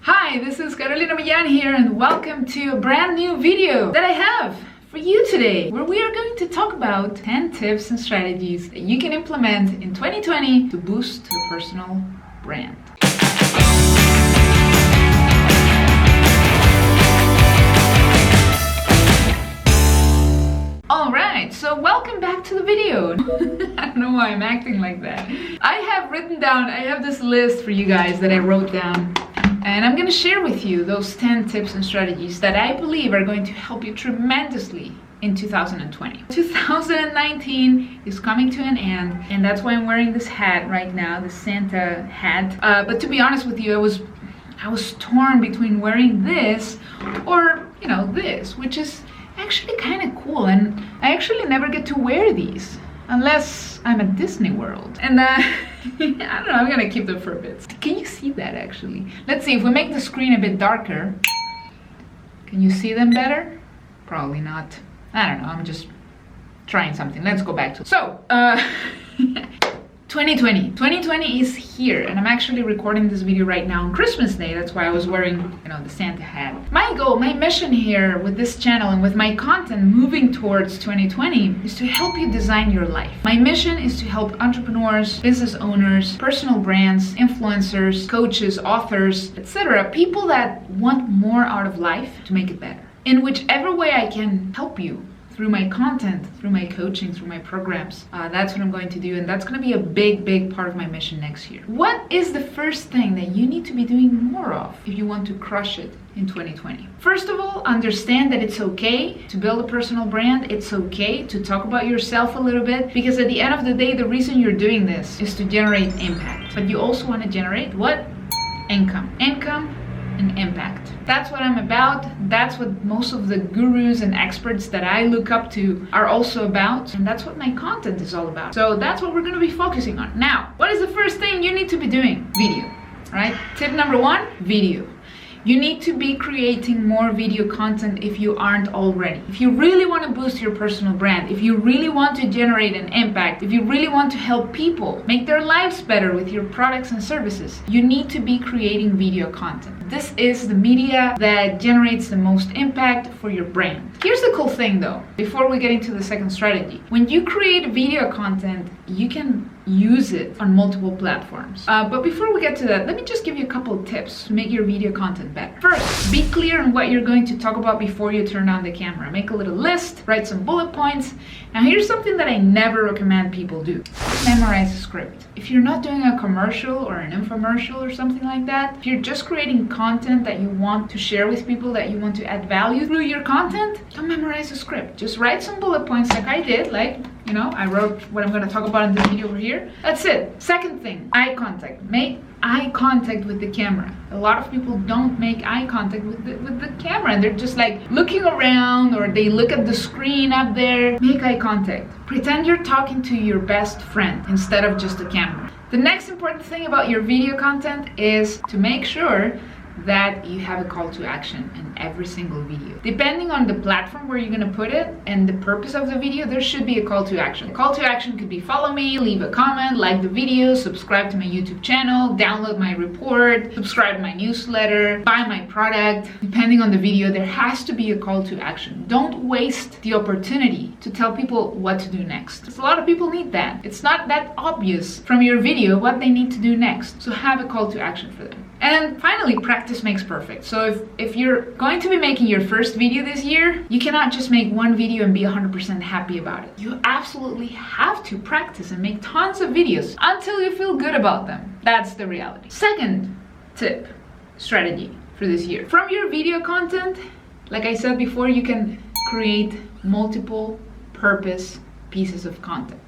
Hi, this is Millan here, and welcome to a brand new video that I have for you today, where we are going to talk about 10 tips and strategies that you can implement in 2020 to boost your personal brand. Alright, so welcome back to the video. I don't know why I'm acting like that. I have this list for you guys that I wrote down, and I'm going to share with you those 10 tips and strategies that I believe are going to help you tremendously in 2020. 2019 is coming to an end, and that's why I'm wearing this hat right now, the Santa hat. But to be honest with you, I was torn between wearing this or, this, which is actually kind of cool, and I actually never get to wear these unless I'm at Disney World. And I don't know, I'm gonna keep them for a bit. Can you see that actually? Let's see, if we make the screen a bit darker, can you see them better? Probably not. I don't know, I'm just trying something. Let's go back to 2020 is here, and I'm actually recording this video right now on Christmas Day. That's why I was wearing, the Santa hat. My goal, my mission here with this channel and with my content moving towards 2020 is to help you design your life. My mission is to help entrepreneurs, business owners, personal brands, influencers, coaches, authors, etc. People that want more out of life to make it better. In whichever way I can help you, through my content, through my coaching, through my programs. That's what I'm going to do, and that's going to be a big part of my mission next year. What is the first thing that you need to be doing more of if you want to crush it in 2020? First of all, understand that it's okay to build a personal brand. It's okay to talk about yourself a little bit, because at the end of the day, the reason you're doing this is to generate impact. But you also want to generate what? Income and impact. That's what I'm about. That's what most of the gurus and experts that I look up to are also about, and that's what my content is all about. So that's what we're going to be focusing on. Now, what is the first thing you need to be doing? Video, right? Tip number 1, video. You need to be creating more video content if you aren't already. If you really want to boost your personal brand, if you really want to generate an impact, if you really want to help people make their lives better with your products and services, you need to be creating video content. This is the media that generates the most impact for your brand. Here's the cool thing though, before we get into the second strategy. When you create video content, you can use it on multiple platforms. But before we get to that, let me just give you a couple of tips to make your video content better. First, be clear on what you're going to talk about before you turn on the camera. Make a little list, write some bullet points. Now here's something that I never recommend people do. Memorize a script. If you're not doing a commercial or an infomercial or something like that, if you're just creating content that you want to share with people, that you want to add value through your content, don't memorize a script. Just write some bullet points like I did, I wrote what I'm going to talk about in this video over here. That's it. Second thing, eye contact. Make eye contact with the camera. A lot of people don't make eye contact with the camera, and they're just looking around, or they look at the screen up there. Make eye contact. Pretend you're talking to your best friend instead of just the camera. The next important thing about your video content is to make sure that you have a call to action in every single video. Depending on the platform where you're going to put it and the purpose of the video, there should be a call to action. A call to action could be follow me, leave a comment, like the video, subscribe to my YouTube channel, download my report, subscribe to my newsletter, buy my product. Depending on the video, there has to be a call to action. Don't waste the opportunity to tell people what to do next, because a lot of people need that. It's not that obvious from your video what they need to do next. So have a call to action for them. And finally, practice makes perfect. So if you're going to be making your first video this year, you cannot just make one video and be 100% happy about it. You absolutely have to practice and make tons of videos until you feel good about them. That's the reality. Second tip, strategy for this year. From your video content, like I said before, you can create multiple purpose pieces of content.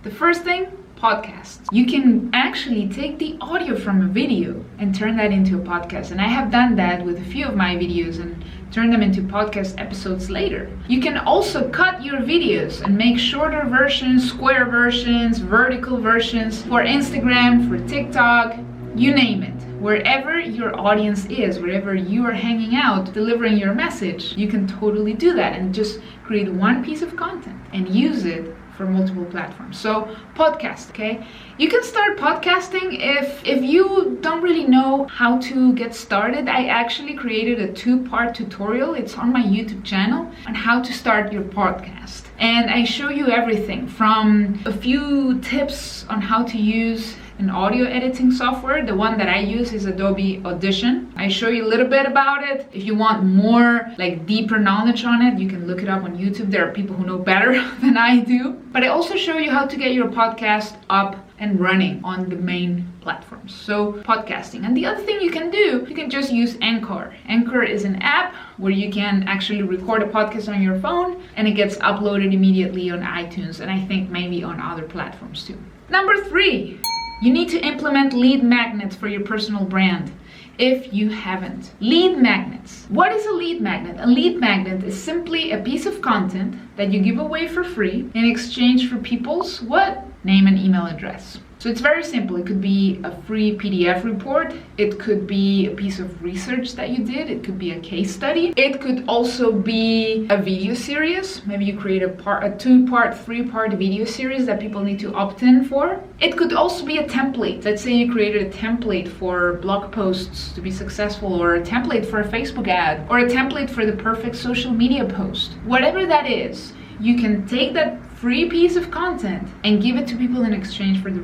The first thing, podcasts. You can actually take the audio from a video and turn that into a podcast. And I have done that with a few of my videos and turn them into podcast episodes later. You can also cut your videos and make shorter versions, square versions, vertical versions for Instagram, for TikTok, you name it. Wherever your audience is, wherever you are hanging out, delivering your message, you can totally do that and just create one piece of content and use it for multiple platforms. So podcast, okay? You can start podcasting if you don't really know how to get started. I actually created a 2-part tutorial. It's on my YouTube channel on how to start your podcast. And I show you everything from a few tips on how to use an audio editing software. The one that I use is Adobe Audition. I show you a little bit about it. If you want more, like, deeper knowledge on it, you can look it up on YouTube. There are people who know better than I do. But I also show you how to get your podcast up and running on the main platforms. So podcasting. And the other thing you can do, you can just use Anchor. Anchor is an app where you can actually record a podcast on your phone and it gets uploaded immediately on iTunes, and I think maybe on other platforms too. Number 3, you need to implement lead magnets for your personal brand. If you haven't. Lead magnets. What is a lead magnet? A lead magnet is simply a piece of content that you give away for free in exchange for people's what? Name and email address. So it's very simple. It could be a free PDF report. It could be a piece of research that you did. It could be a case study. It could also be a video series. Maybe you create a 2-part, 3-part video series that people need to opt in for. It could also be a template. Let's say you created a template for blog posts to be successful, or a template for a Facebook ad, or a template for the perfect social media post. Whatever that is, you can take that free piece of content and give it to people in exchange for their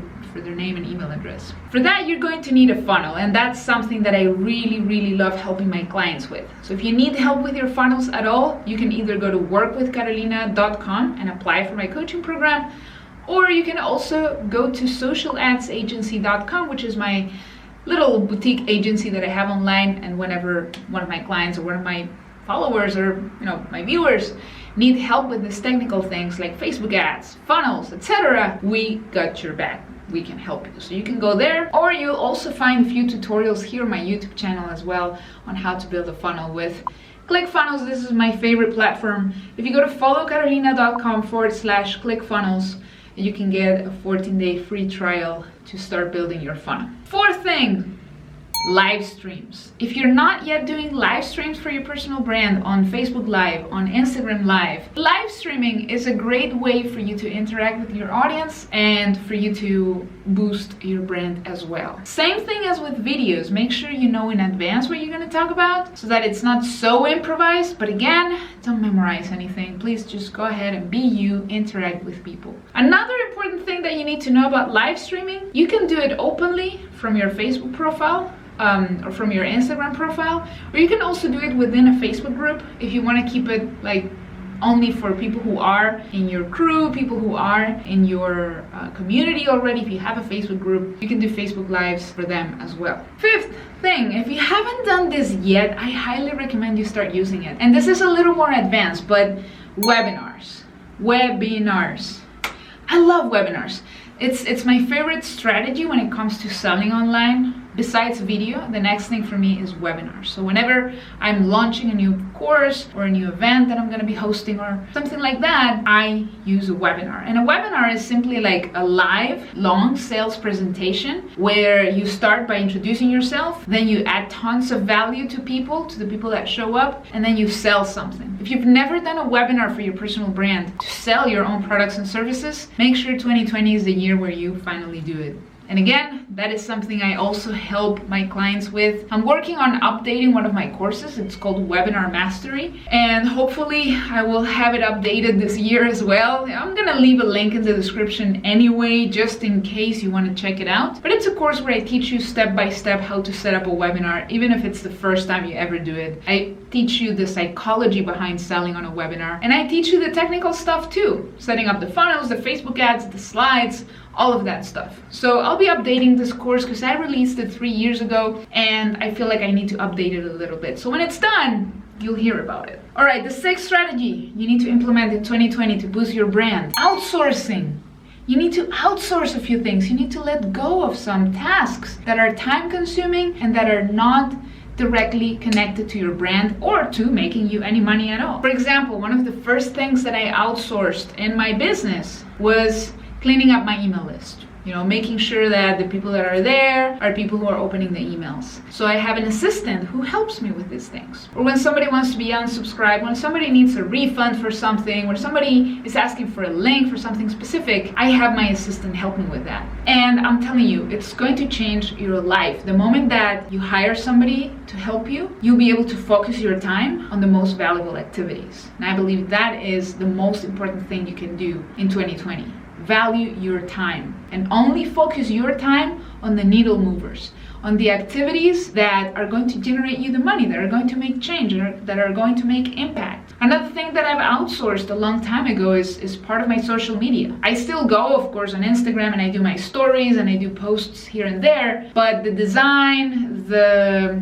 name and email address. For that, you're going to need a funnel, and that's something that I really love helping my clients with. So if you need help with your funnels at all, you can either go to workwithcarolina.com and apply for my coaching program, or you can also go to socialadsagency.com, which is my little boutique agency that I have online, and whenever one of my clients or one of my followers or my viewers need help with these technical things like Facebook ads, funnels, etc., we got your back. We can help you. So you can go there, or you'll also find a few tutorials here on my YouTube channel as well on how to build a funnel with ClickFunnels. This is my favorite platform. If you go to followcarolina.com/ClickFunnels, you can get a 14-day free trial to start building your funnel. 4th thing, live streams. If you're not yet doing live streams for your personal brand on Facebook Live, on Instagram Live, live streaming is a great way for you to interact with your audience and for you to boost your brand as well. Same thing as with videos. Make sure you know in advance what you're going to talk about so that it's not so improvised. But again, don't memorize anything. Please just go ahead and be you, interact with people. Another important thing that you need to know about live streaming, you can do it openly from your Facebook profile, or from your Instagram profile, or you can also do it within a Facebook group if you want to keep it like only for people who are in your crew, people who are in your community already. If you have a Facebook group, you can do Facebook Lives for them as well. 5th thing, if you haven't done this yet, I highly recommend you start using it. And this is a little more advanced, but webinars. I love webinars. It's my favorite strategy when it comes to selling online. Besides video, the next thing for me is webinars. So whenever I'm launching a new course or a new event that I'm going to be hosting or something like that, I use a webinar. And a webinar is simply like a live, long sales presentation where you start by introducing yourself, then you add tons of value to the people that show up, and then you sell something. If you've never done a webinar for your personal brand to sell your own products and services, make sure 2020 is the year where you finally do it. And again, that is something I also help my clients with. I'm working on updating one of my courses. It's called Webinar Mastery, and hopefully I will have it updated this year as well. I'm gonna leave a link in the description anyway, just in case you want to check it out. But it's a course where I teach you step by step how to set up a webinar, even if it's the first time you ever do it. I teach you the psychology behind selling on a webinar, and I teach you the technical stuff too, setting up the funnels, the Facebook ads, the slides, all of that stuff. So I'll be updating this course because I released it 3 years ago and I feel like I need to update it a little bit. So when it's done, you'll hear about it. All right, the 6th strategy you need to implement in 2020 to boost your brand. Outsourcing. You need to outsource a few things. You need to let go of some tasks that are time consuming and that are not directly connected to your brand or to making you any money at all. For example, one of the first things that I outsourced in my business was cleaning up my email list. making sure that the people that are there are people who are opening the emails. So I have an assistant who helps me with these things. Or when somebody wants to be unsubscribed, when somebody needs a refund for something, when somebody is asking for a link for something specific, I have my assistant help me with that. And I'm telling you, it's going to change your life. The moment that you hire somebody to help you, you'll be able to focus your time on the most valuable activities. And I believe that is the most important thing you can do in 2020. Value your time and only focus your time on the needle movers, on the activities that are going to generate you the money, that are going to make change, that are going to make impact. Another thing that I've outsourced a long time ago is part of my social media. I still go, of course, on Instagram and I do my stories and I do posts here and there, but the design, the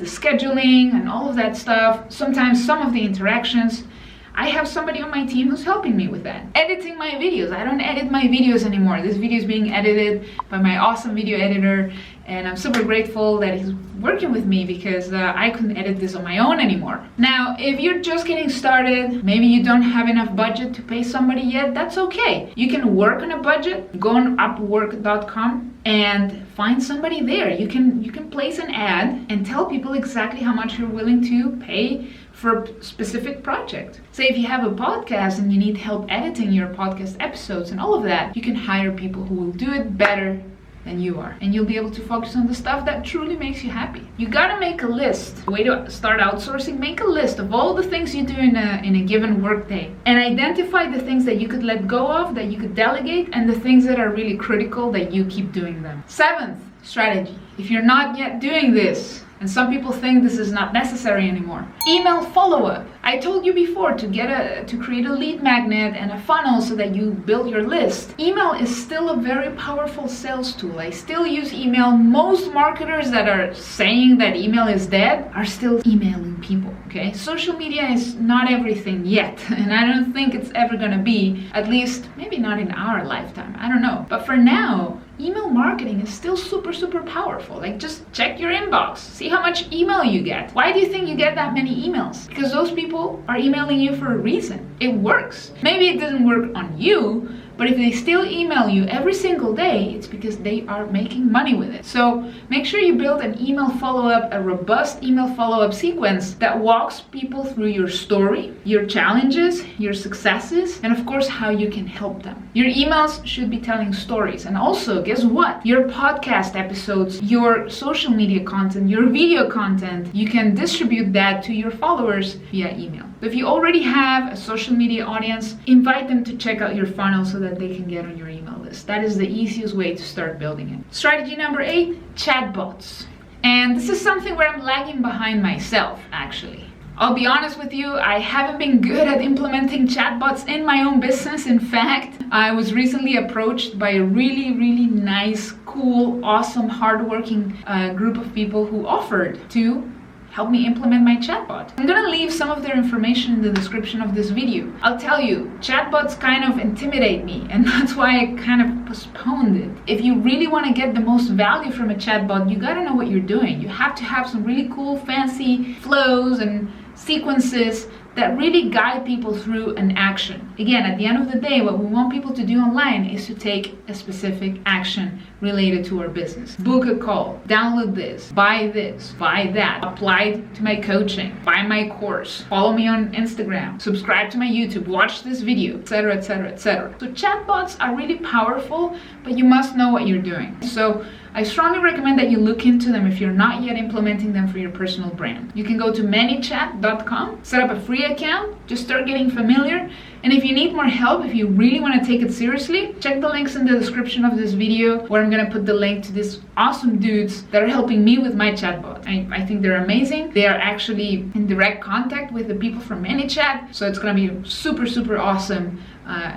scheduling and all of that stuff, sometimes some of the interactions, I have somebody on my team who's helping me with that. Editing my videos. I don't edit my videos anymore. This video is being edited by my awesome video editor, and I'm super grateful that he's working with me because I couldn't edit this on my own anymore. Now, if you're just getting started, maybe you don't have enough budget to pay somebody yet, that's okay. You can work on a budget, go on upwork.com and find somebody there. You can place an ad and tell people exactly how much you're willing to pay for a specific project. Say if you have a podcast and you need help editing your podcast episodes and all of that, you can hire people who will do it better than you are. And you'll be able to focus on the stuff that truly makes you happy. You gotta make a list. The way to start outsourcing, make a list of all the things you do in a given workday. And identify the things that you could let go of, that you could delegate, and the things that are really critical that you keep doing them. 7th strategy. If you're not yet doing this, and some people think this is not necessary anymore, email follow-up. I told you before to create a lead magnet and a funnel so that you build your list. Email is still a very powerful sales tool. I still use email. Most marketers that are saying that email is dead are still emailing people, okay? Social media is not everything yet, and I don't think it's ever gonna be, at least maybe not in our lifetime, I don't know. But for now, email marketing is still super, super powerful. Like, just check your inbox, see how much email you get. Why do you think you get that many emails? Because those people are emailing you for a reason. It works. Maybe it doesn't work on you, but if they still email you every single day, it's because they are making money with it. So make sure you build an email follow-up, a robust email follow-up sequence that walks people through your story, your challenges, your successes, and of course, how you can help them. Your emails should be telling stories. And also, guess what? Your podcast episodes, your social media content, your video content, you can distribute that to your followers via email. If you already have a social media audience, invite them to check out your funnel so that they can get on your email list. That is the easiest way to start building it. Strategy number 8, chatbots. And this is something where I'm lagging behind myself, actually. I'll be honest with you, I haven't been good at implementing chatbots in my own business. In fact, I was recently approached by a really, really nice, cool, awesome, hardworking group of people who offered to help me implement my chatbot. I'm gonna leave some of their information in the description of this video. I'll tell you, chatbots kind of intimidate me, and that's why I kind of postponed it. If you really want to get the most value from a chatbot, you gotta know what you're doing. You have to have some really cool, fancy flows and sequences that really guide people through an action. Again, at the end of the day, what we want people to do online is to take a specific action related to our business. Book a call, download this, buy that, apply to my coaching, buy my course, follow me on Instagram, subscribe to my YouTube, watch this video, etc., etc., etc. So chatbots are really powerful, but you must know what you're doing. So I strongly recommend that you look into them if you're not yet implementing them for your personal brand. You can go to manychat.com, set up a free account, just start getting familiar. And if you need more help, if you really want to take it seriously, check the links in the description of this video, where I'm going to put the link to these awesome dudes that are helping me with my chatbot. I think they're amazing. They are actually in direct contact with the people from ManyChat, so it's going to be super, super awesome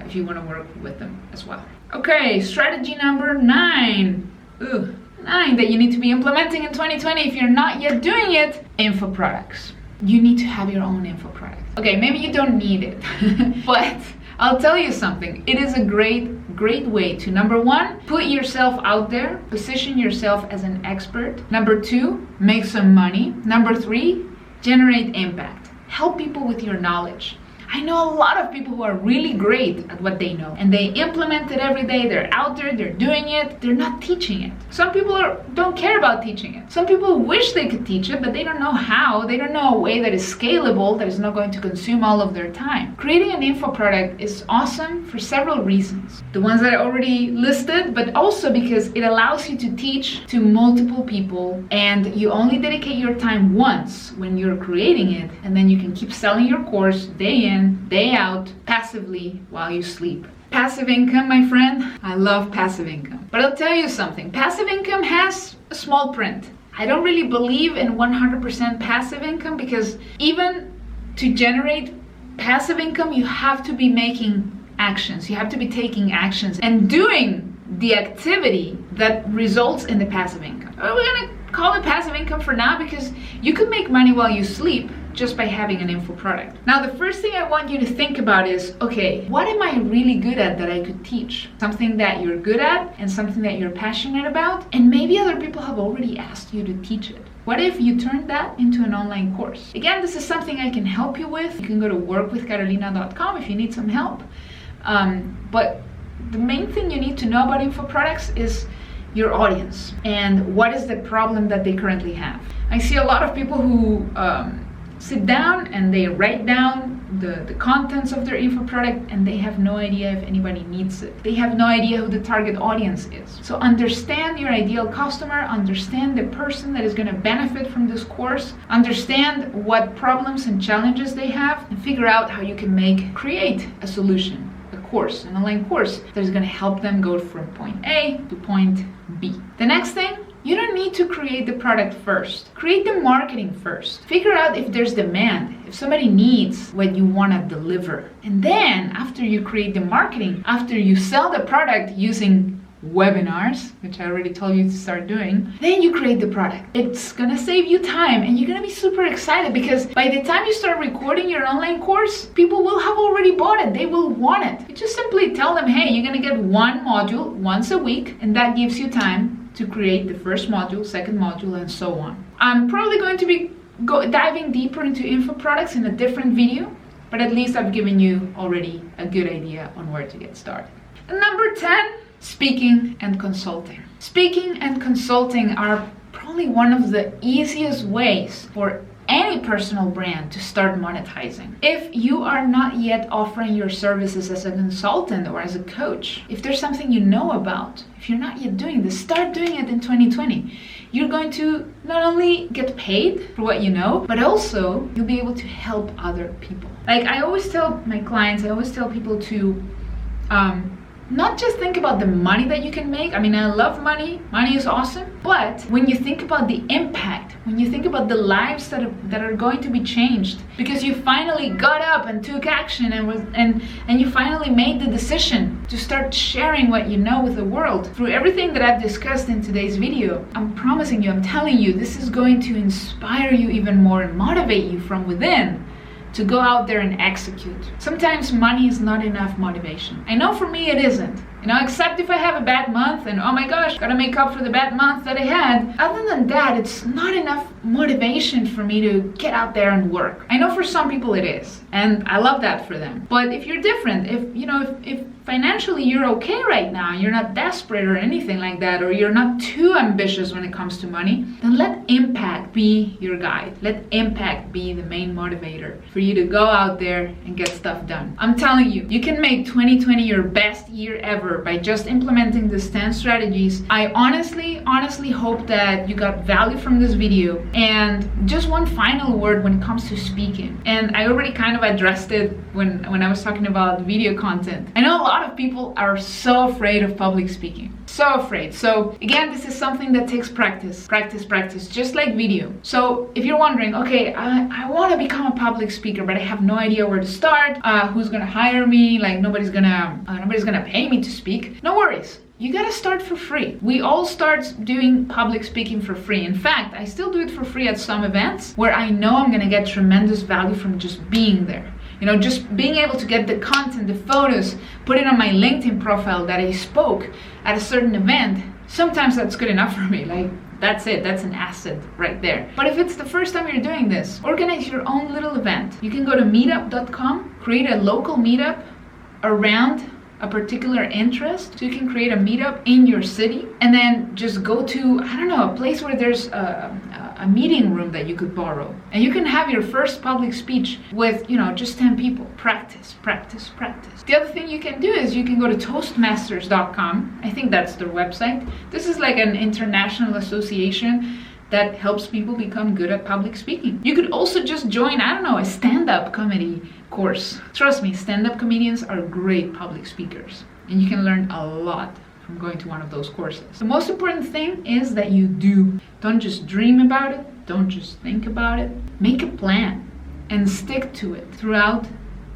if you want to work with them as well. Okay, strategy number 9. 9 that you need to be implementing in 2020 if you're not yet doing it. Info products. You need to have your own info product. Okay, maybe you don't need it, but I'll tell you something. It is a great way to, number 1, put yourself out there, position yourself as an expert. Number 2, make some money. Number 3, generate impact. Help people with your knowledge. I know a lot of people who are really great at what they know and they implement it every day. They're out there, they're doing it, they're not teaching it. Some people don't care about teaching it. Some people wish they could teach it, but they don't know how. They don't know a way that is scalable, that is not going to consume all of their time. Creating an info product is awesome for several reasons. The ones that I already listed, but also because it allows you to teach to multiple people and you only dedicate your time once when you're creating it, and then you can keep selling your course day in, day out, passively while you sleep. Passive income, my friend. I love passive income. But I'll tell you something, passive income has a small print. I don't really believe in 100% passive income because even to generate passive income, you have to be making actions. You have to be taking actions and doing the activity that results in the passive income. We're gonna call it passive income for now because you could make money while you sleep just by having an info product. Now, the first thing I want you to think about is, okay, what am I really good at that I could teach? Something that you're good at and something that you're passionate about, and maybe other people have already asked you to teach it. What if you turn that into an online course? Again, this is something I can help you with. You can go to workwithcarolina.com if you need some help. But the main thing you need to know about info products is your audience and what is the problem that they currently have. I see a lot of people who sit down and they write down the contents of their info product and they have no idea if anybody needs it. They have no idea who the target audience is. So understand your ideal customer, understand the person that is going to benefit from this course, understand what problems and challenges they have, and figure out how you can create a solution, a course, an online course that is going to help them go from point A to point B. The next thing, you don't need to create the product first. Create the marketing first. Figure out if there's demand, if somebody needs what you want to deliver. And then after you create the marketing, after you sell the product using webinars, which I already told you to start doing, then you create the product. It's gonna save you time and you're gonna be super excited because by the time you start recording your online course, people will have already bought it. They will want it. You just simply tell them, hey, you're gonna get one module once a week, and that gives you time to create the first module, second module, and so on. I'm probably going to be diving deeper into info products in a different video, but at least I've given you already a good idea on where to get started. And number 10, speaking and consulting. Speaking and consulting are probably one of the easiest ways for any personal brand to start monetizing. If you are not yet offering your services as a consultant or as a coach, if there's something you know about, if you're not yet doing this, start doing it in 2020. You're going to not only get paid for what you know, but also you'll be able to help other people. Like I always tell my clients, I always tell people to not just think about the money that you can make. I mean, I love money. Money is awesome. But when you think about the impact, when you think about the lives that are going to be changed because you finally got up and took action and you finally made the decision to start sharing what you know with the world through everything that I've discussed in today's video, I'm promising you, I'm telling you, this is going to inspire you even more and motivate you from within to go out there and execute. Sometimes money is not enough motivation. I know for me it isn't, except if I have a bad month and oh my gosh, gotta make up for the bad month that I had. Other than that, it's not enough motivation for me to get out there and work. I know for some people it is, and I love that for them. But if you're different, if financially you're okay right now, you're not desperate or anything like that, or you're not too ambitious when it comes to money, then let impact be your guide. Let impact be the main motivator for you to go out there and get stuff done. I'm telling you, you can make 2020 your best year ever by just implementing these 10 strategies. I honestly hope that you got value from this video. And just one final word when it comes to speaking. And I already kind of addressed it when I was talking about video content. I know a lot of people are so afraid of public speaking. So afraid. So again, this is something that takes practice, just like video. So if you're wondering, okay, I want to become a public speaker, but I have no idea where to start, who's gonna hire me, like nobody's gonna pay me to speak. No worries. You gotta start for free. We all start doing public speaking for free. In fact, I still do it for free at some events where I know I'm gonna get tremendous value from just being there. Just being able to get the content, the photos, put it on my LinkedIn profile that I spoke at a certain event. Sometimes that's good enough for me. Like That's it. That's an asset right there. But if it's the first time you're doing this, organize your own little event. You can go to meetup.com, create a local meetup around a particular interest. So you can create a meetup in your city and then just go to, I don't know, a place where there's a meeting room that you could borrow. And you can have your first public speech with, just 10 people. Practice, practice, practice. The other thing you can do is you can go to toastmasters.com. I think that's their website. This is like an international association that helps people become good at public speaking. You could also just join, I don't know, a stand-up comedy course. Trust me, stand-up comedians are great public speakers, and you can learn a lot from going to one of those courses. The most important thing is that you do. Don't just dream about it, don't just think about it. Make a plan and stick to it throughout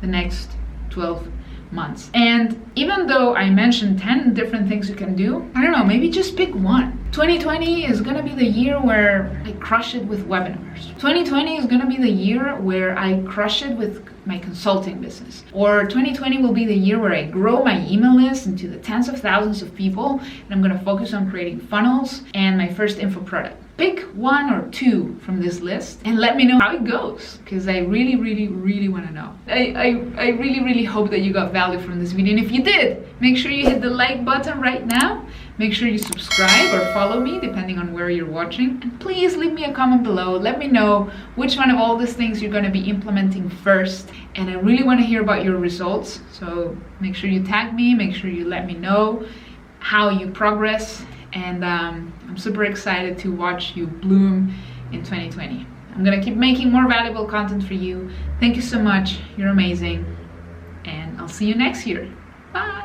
the next 12 months. And even though I mentioned 10 different things you can do, I don't know, maybe just pick one. 2020 is gonna be the year where I crush it with webinars. 2020 is gonna be the year where I crush it with my consulting business. Or 2020 will be the year where I grow my email list into the tens of thousands of people, and I'm gonna focus on creating funnels and my first info product. Pick one or two from this list and let me know how it goes, because I really, really, really want to know. I really, really hope that you got value from this video, and if you did, make sure you hit the like button right now. Make sure you subscribe or follow me depending on where you're watching, and please leave me a comment below. Let me know which one of all these things you're going to be implementing first, and I really want to hear about your results. So make sure you tag me, make sure you let me know how you progress, and I'm super excited to watch you bloom in 2020. I'm gonna keep making more valuable content for you. Thank you so much, you're amazing, and I'll see you next year. Bye.